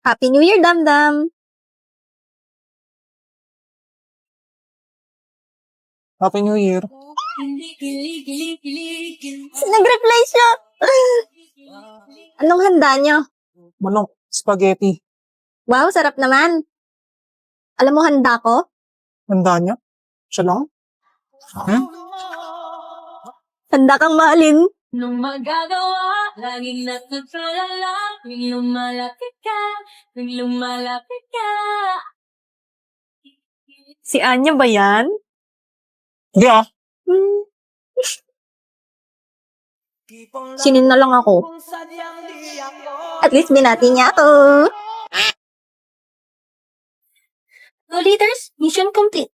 Happy New Year, Damdam! Happy New Year. Nag-reply siya! Anong handa niyo? Manok, spaghetti. Wow, sarap naman. Alam mo handa ko? Handa niya? Siya lang? Hmm? Handa kang mahalin. Nung magagawa, laging natutulala, tuwing lumalapit ka, tuwing lumalapit ka. Si Anya ba yan? Hindi ah. Hmm. Sinin na lang ako. At least binati niya ako. 2 liters, mission complete.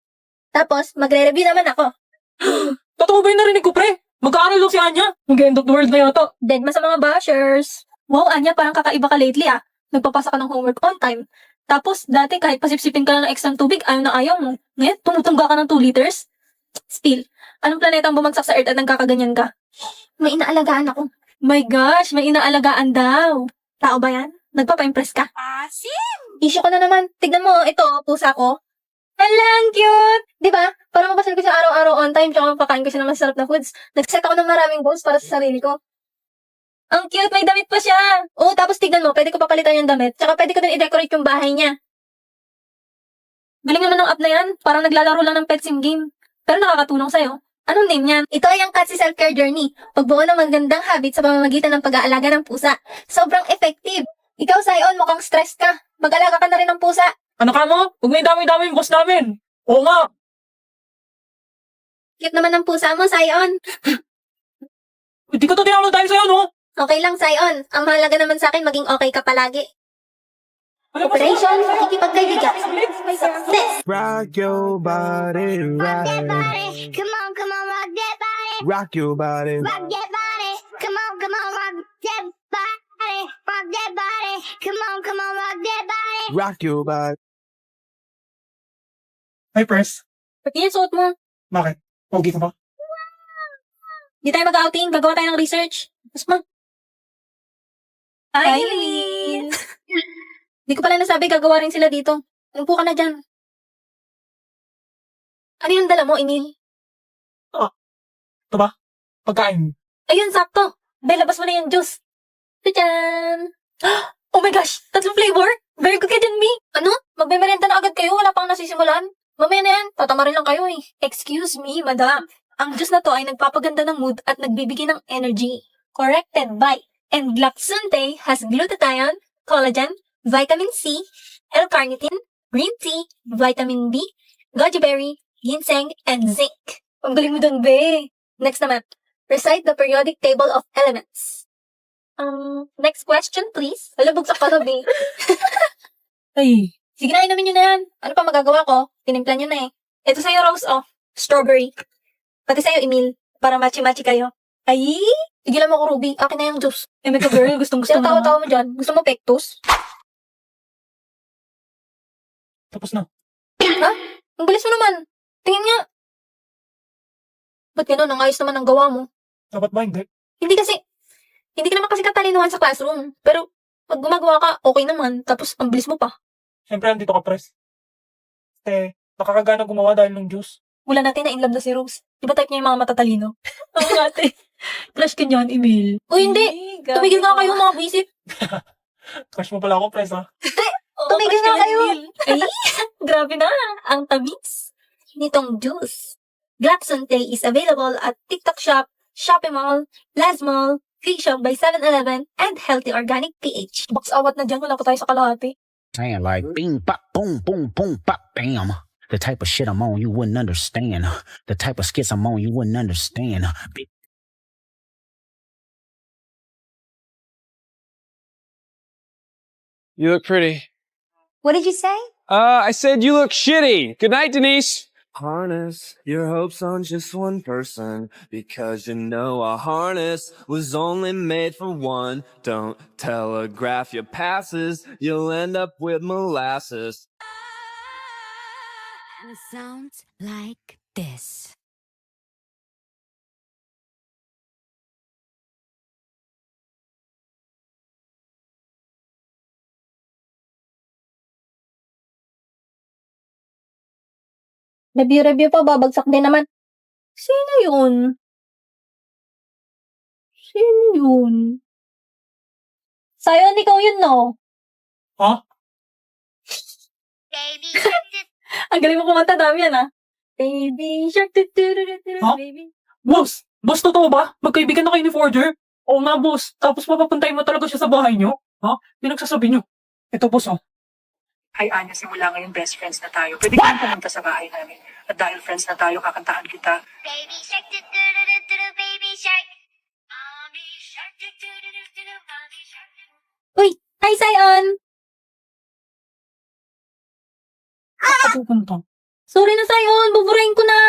Tapos, magre-review naman ako. Totoo ba yung narinig ko, pre? Magkaaral daw si Anya? Mag-end of the world na yata. Dead ma sa mga bashers. Wow, Anya, parang kakaiba ka lately ah. Nagpapasa ka ng homework on time. Tapos, dati kahit pasipsipin ka na ng extra tubig, ayaw na ayaw mo. Ngayon, tumutungga ka ng 2 liters? Still, anong planeta ang bumagsak sa Earth at nagkakaganyan ka? May inaalagaan ako. My gosh, may inaalagaan daw. Tao ba yan? Nagpapa-impress ka? Issue ko na naman. Tignan mo, ito, pusa ko. Hala, ang cute! Di ba? Para mapasan ko siya araw-araw on time, tsaka mapakain ko siya ng masarap na foods. Nag-set ako ng maraming goals para sa sarili ko. Ang cute, may damit pa siya. Oo, tapos tignan mo, pwede ko papalitan yung damit. Tsaka pwede ko din i-decorate yung bahay niya. Galing naman ng app na yan. Parang naglalaro lang ng pet sim game. Pero nakakatulong sa'yo. Anong name niyan? Ito ay ang Katsi Self-Care Journey. Pagbuo ng magandang habit sa pamamagitan ng pag-aalaga ng pusa. Sobrang effective. Ikaw, Sion, mukhang stressed ka. Mag-alaga ka na rin ng pusa. Ano ka mo? Huwag may dami-dami yung boss namin. Oo nga. Cute naman ng pusa mo, Sion. Hindi ko to tinawag tayo sa'yo, no? Okay lang, Sion. Ang mahalaga naman sa akin, maging okay ka palagi. Ano ba Operation, pakikipagkaibigan. Success! Rock your body, Rock that right. body, come on, rock that body, Rock your body. rock that body, come on, rock that body, rock that body, come on, rock that body. Rock your body. Hi, Pres. Pati yan suot mo. Bakit? Pogi ka ba? Di tayo mag-outing, gagawa tayo ng research. Mas ma. Hi, Eileen! Di ko pala nasabi, gagawa rin sila dito. Umupo ka na dyan. Ano yung dala mo, Emil? Ito ba? Pagkain. Ayun, sakto. Bel, labas mo na yung juice. Tadyan! Oh my gosh! 3 flavor? Very good ka dyan, Mi. Ano? Magmemerenda na agad kayo, wala pang nasisimulan. Mamaya na yan, tatama rin lang kayo eh. Excuse me, madam. Ang juice na to ay nagpapaganda ng mood at nagbibigay ng energy. Corrected by Englaxunte has glutathione, collagen, vitamin C, L-carnitine, green tea, vitamin B, goji berry, ginseng, and zinc. Ang galing mo dun, be. Next naman, recite the periodic table of elements. Next question, please. Wala, bugsak ka na, be. Ay, Sige na, inumin nyo na yan. Ano pa magagawa ko? Tinimpla nyo na eh. Ito sa'yo, Rose, oh. Strawberry. Pati sa'yo, Emil. Para matchy-matchy kayo. Ay! Tigilan mo ko, Ruby. Akin na yung juice. Emeka girl, gustong-gusto Gusto mo tawa-tawa naman. mo dyan. Gusto mo pectus? Tapos na. Ha? Ang bilis mo naman. Tingin nga. Ba't ganun? Ang ayos naman ang gawa mo. Dapat ba hindi? Hindi ka naman kasi katalinuhan sa classroom. Pero, pag gumagawa ka, okay naman. Tapos, ang bilis mo pa. Siyempre, andito ka, Pres. Nakakagana gumawa dahil ng juice. Wala natin na in love na si Rose. Di ba type niya yung mga matatalino? Oo nga, ate. Crush ka niyan, Emil. Uy, hindi. Tumigil nga kayo mga buisit. Crush mo pala ako, Pres, ha? Tumigil nga kayo. Ay, Grabe na. ang tamis nitong juice. Glaxonte is available at TikTok Shop, Shopee Mall, Laz Mall, Free Shop by 7-Eleven, and Healthy Organic PH. Box awat na dyan, wala pa tayo sa kalahati. Saying like bing bop boom boom boom bop bam. The type of shit I'm on you wouldn't understand. The type of skits I'm on you wouldn't understand. You look pretty. What did you say? I said you look shitty. Good night, Denise. Harness your hopes on just one person because you know a harness was only made for one. Don't telegraph your passes, you'll end up with molasses. And it sounds like this. Review pa, babagsak din naman. Sino yun? Sino yun? Sayon, ikaw yun, no? Baby shark do Ang galing mo kumanta, dami yan, ah. Baby shark, Huh? baby. Boss! Boss, totoo ba? Magkaibigan na kayo ni Forger? Oo nga, boss. Tapos papapuntahin mo talaga siya sa bahay niyo? Ha? Pinagsasabi niyo. Ito, boss, oh. Hi, Anya. Simula ngayon, best friends na tayo. Pwede kang pumunta sa bahay namin. At dahil friends na tayo, kakantahan kita. baby shark do baby shark. Mommy shark do mommy shark. Uy, hi, Sayon! Pupunta. Sorry na, Sayon. Buburahin ko na.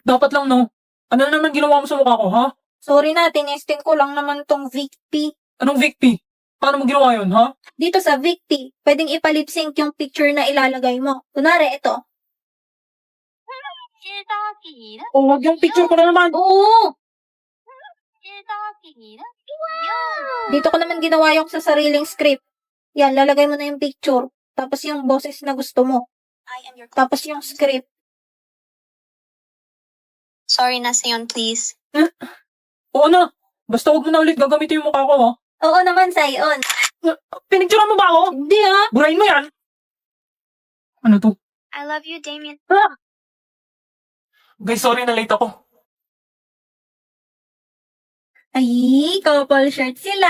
Dapat lang, no? Ano na naman ginawa mo sa mukha ko, ha? Sorry na, tinesting ko lang naman tong Victi. Anong Victy? Paano mo ginawa yun, ha? Dito sa Victi, pwedeng ipalip-sync yung picture na ilalagay mo. Kunwari, ito. O, wag yung picture ko na naman. Oo! Dito ko naman ginawa yung sa sariling script. Yan, lalagay mo na yung picture. Tapos yung boses na gusto mo. Tapos yung script. Sorry na, Sayon, please. Oo na. Basta huwag mo na ulit gagamitin yung mukha ko, ha? Oo naman, Sayon. Pinicturean mo ba ako? Hindi ah. Burahin mo yan. Ano to? I love you, Damien. Guys, sorry na late ako. Ay, couple shirt sila.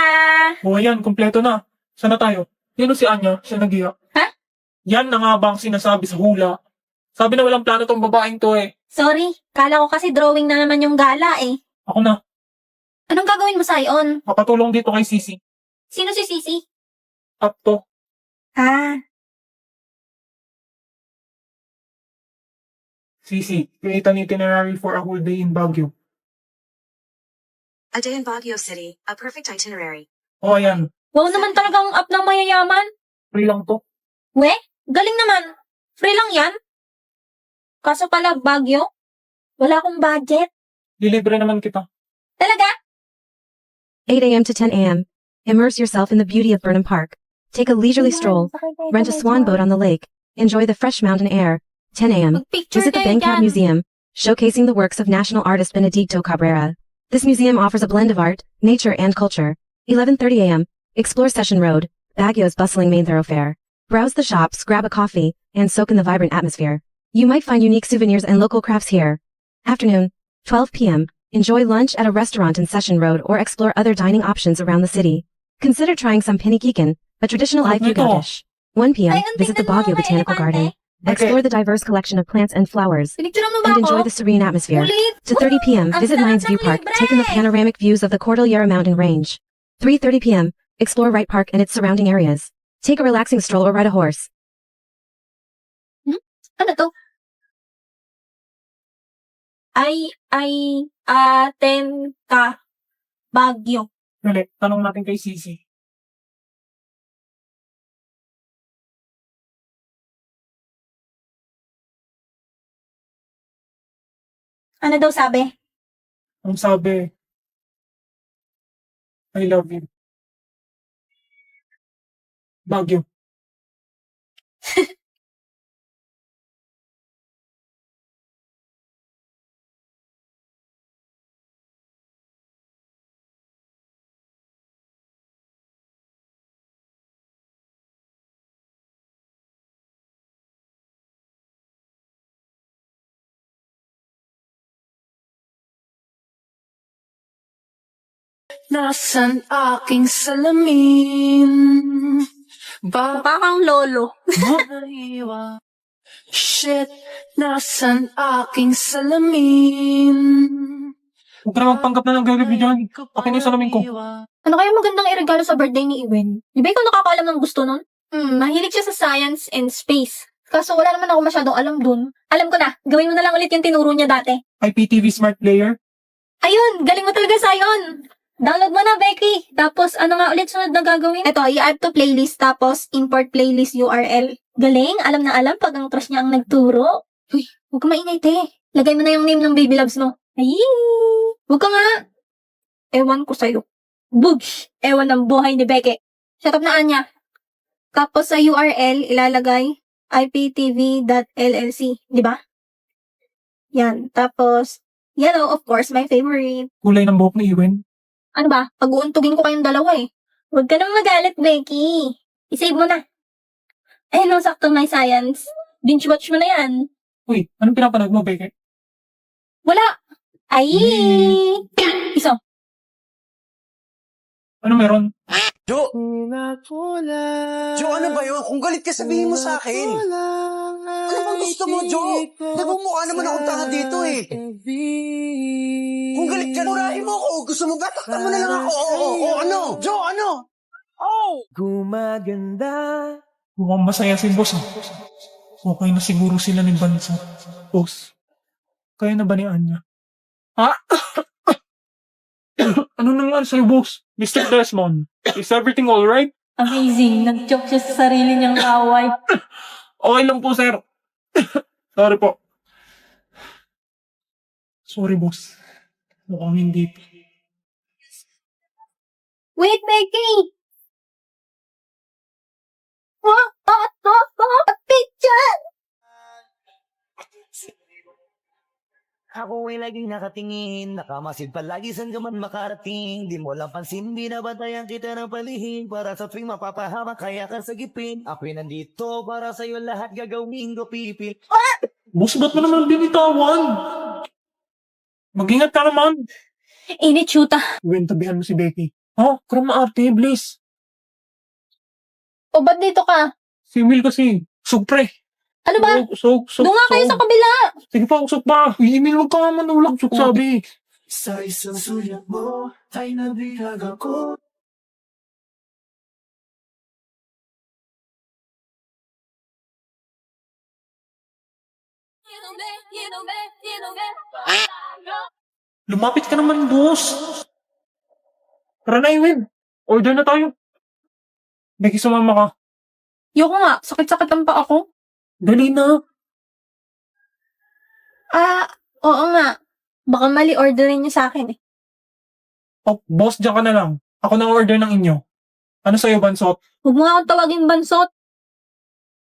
O, ayan, kompleto na. Sana tayo? Yan o si Anya, siya nag-iyak. Ha? Yan na nga ba ang sinasabi sa hula? Sabi na walang plano tong babaeng to eh. Sorry, kala ko kasi drawing na naman yung gala eh. Ako na, Anong gagawin mo, Sayon? makatulong dito kay Sisi. Sino si Sisi? Up to. Ah, Sisi, create an itinerary for a whole day in Baguio. A day in Baguio City, a perfect itinerary. O, ayan. wow naman talagang up ng mayayaman. Free lang to. We, galing naman. Free lang yan. Kaso pala, Baguio. Wala akong budget. Dilibre naman kita. Talaga? 8 a.m. to 10 a.m. Immerse yourself in the beauty of Burnham Park. Take a leisurely stroll. Rent a swan boat on the lake. Enjoy the fresh mountain air. 10 a.m. Mag-picture Visit the kayo Bangkap dyan. Museum, showcasing the works of national artist Benedicto Cabrera. This museum offers a blend of art, nature, and culture. 11:30 a.m. Explore Session Road, Baguio's bustling main thoroughfare. Browse the shops, grab a coffee, and soak in the vibrant atmosphere. You might find unique souvenirs and local crafts here. Afternoon, 12 p.m. Enjoy lunch at a restaurant in Session Road or explore other dining options around the city. Consider trying some pinikikin, a traditional Ano Ifugao ito? dish. 1 p.m. Ayun, Visit the tingnan mo, Baguio may Botanical Garden. elefante. Explore the diverse collection of plants and flowers. Pinicturean mo ba And ako? enjoy the serene atmosphere. Ulit. To 30 p.m. Ang Visit sarap Lions ng View Park, libre. take in the panoramic views of the Cordillera Mountain Range. 3:30 p.m. Explore Wright Park and its surrounding areas. Take a relaxing stroll or ride a horse. Ano to? Aten ka. Baguio. Dali, tanong natin kay Sisi. Ano daw sabi? Ang sabi, I love you. Baguio. Nasaan aking salamin? Mukha kang lolo. Maiwa. Shit, nasaan aking salamin? Huwag ka na magpanggap na nag-review dyan. Akin yung salamin ko. Ano kaya magandang iregalo sa birthday ni Iwen? Di ba ikaw nakakaalam ng gusto nun? Mahilig siya sa science and space. Kaso wala naman ako masyadong alam dun. Alam ko na, gawin mo na lang ulit yung tinuro niya dati. IPTV Smart Player. Ayun, galing mo talaga, Sayon! Download mo na, Becky. Tapos, ano nga ulit sunod na gagawin? Ito, i-add to playlist, tapos import playlist URL. Galing, alam na alam pag ang crush niya ang nagturo. Uy, huwag ka mainay, te. Lagay mo na yung name ng baby loves mo. Ay, huwag ka nga. Ewan ko sa'yo. Bugs! Ewan ng buhay ni Becky. Shut up na, Anya. Tapos sa URL, ilalagay iptv.llc, di ba? Yan. Tapos, yellow, of course, my favorite. Kulay ng buhok ni Iwen. Ano ba? Pag-uuntugin ko kayong dalawa eh. Huwag ka nang magalit, Becky. I-save mo na. Eh, no, sakto my science. Binge-watch mo na yan. Uy, anong pinapanood mo, Becky? Wala. Ay! Isa. Ano meron? Jo, ano ba yun? Kung galit ka, sabihin mo sa akin. Ano bang gusto mo, Jo? Nagmumukha naman akong tanga dito eh. Kung galit ka, murahin mo ako. Gusto mo ba? Taktan mo na lang ako. Oo, ano? Jo, ano? Gumaganda. Mukhang masaya si boss ah. Okay na siguro sila ni Bansa. Boss, kaya na ba ni Anya? Ha? Ano nangyari sa'yo, boss? Mr. Desmond, is everything alright? Amazing. Nag-joke siya sa sarili niyang kaway. Okay lang po, sir. Sorry po. Sorry, boss. Mukhang hindi. Wait, Becky! Picture! Ako ay laging nakatingin, nakamasid palagi saan ka man makarating. Di mo lang pansin, binabantayan kita ng palihim. Para sa tuwing mapapahamak, kaya ka sagipin. Ako'y nandito para sa'yo lahat gagawin ko pipil. Boss, ba't mo naman binitawan? Mag-ingat ka naman. Init, shoota. Gwen, tabihan mo si Becky. Ha? Krama ate, please. O, ba't dito ka? Si Will kasi. Sugpre. Ano ba? Sug. Doon nga kayo sa kabila. Sige pa, usok pa. Emil, huwag ka nga manulak. Sug sabi. Sa isang sulyap mo, ay nabihag ako. Lumapit ka naman, boss. Tara na, Ewan. Order na tayo. Becky, sumama ka. Yoko nga, sakit-sakit ang pa ako. Dali na. Oo nga. Baka mali orderin niyo sa akin eh. Oh, boss, dyan ka na lang. Ako na order ng inyo. Ano sa'yo, Bansot? Huwag mo nga akong tawagin bansot.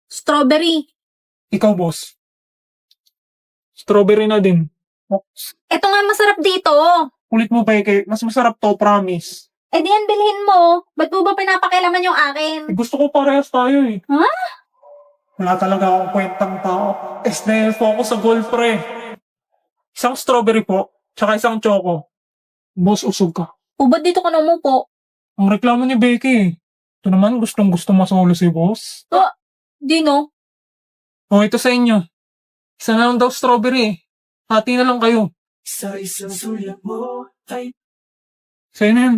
Strawberry. Ikaw, boss. Strawberry na din. Oh, Ito nga masarap dito. kulit mo, Becky. Mas masarap to, promise. Eh di yan bilhin mo. Ba't mo ba pinapakialaman yung akin? Eh, gusto ko parehas tayo eh. Ha? Wala talaga akong kwentang tao. Dahil po ako sa goal, pre. Isang strawberry po, tsaka isang choco. Boss, usog ka. O ba't dito ka na umupo? Ang reklamo ni Becky. Ito naman, gustong gusto masolo si boss. Di no? O, ito sa inyo. Isa na lang daw strawberry eh. Hati na lang kayo. Sa isang sulyap mo, ay Sa'yo na yan.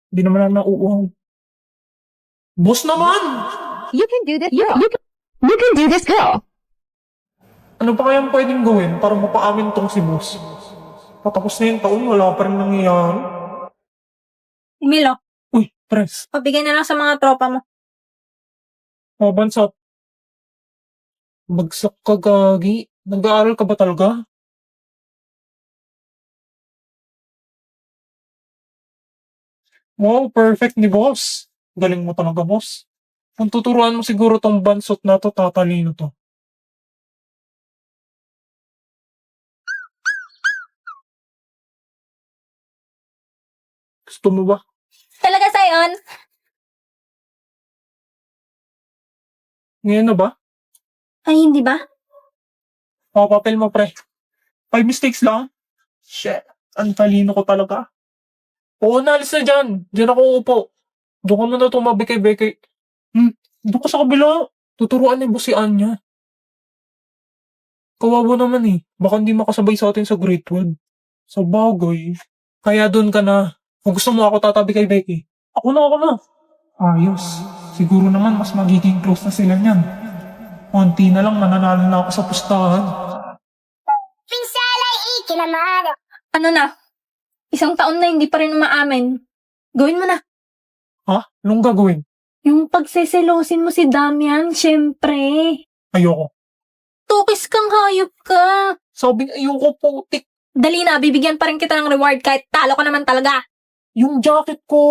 Hindi naman lang nauuhaw. Boss naman! You can do this, girl. You can do this, girl. Ano pa kayang pwedeng gawin para mapaamin tong si boss? Patapos na yung taon, wala pa rin nangyayari. Emil, Uy, press. pabigay na lang sa mga tropa mo. O, Bansot. Bagsak ka, gagi. Nag-aaral ka ba talaga? Wow, perfect ni boss. Galing mo talaga, boss. Kung tuturuan mo siguro tong Bansot na to, tatalino to. Gusto mo ba? Talaga sa'yon? Ngayon na ba? Ay, hindi ba? O, papel mo, pre. 5 mistakes lang? Shit. Ang talino ko talaga. Oo, naalis na dyan. Diyan ako upo. Doon ka muna tumabi kay Becky. Doon ka sa kabila. Tuturuan ni boss si Anya. Kawawa naman eh. Baka hindi makasabay sa atin sa grade 12. Sa bagay. Kaya doon ka na. Kung gusto mo ako tatabi kay Becky. Ako na. Ayos. Siguro naman mas magiging close na sila niyan. Konti na lang mananalo na ako sa pustahan. Pinsala ikinamada. Ano na? Isang taon na hindi pa rin umaamin. Gawin mo na. Ha? Anong gagawin? Yung pagseselosin mo si Damian, syempre. Ayoko. Tukis kang hayop ka. Sabing ayoko putik. Dali na, bibigyan pa rin kita ng reward kahit talo ka naman talaga. Yung jacket ko.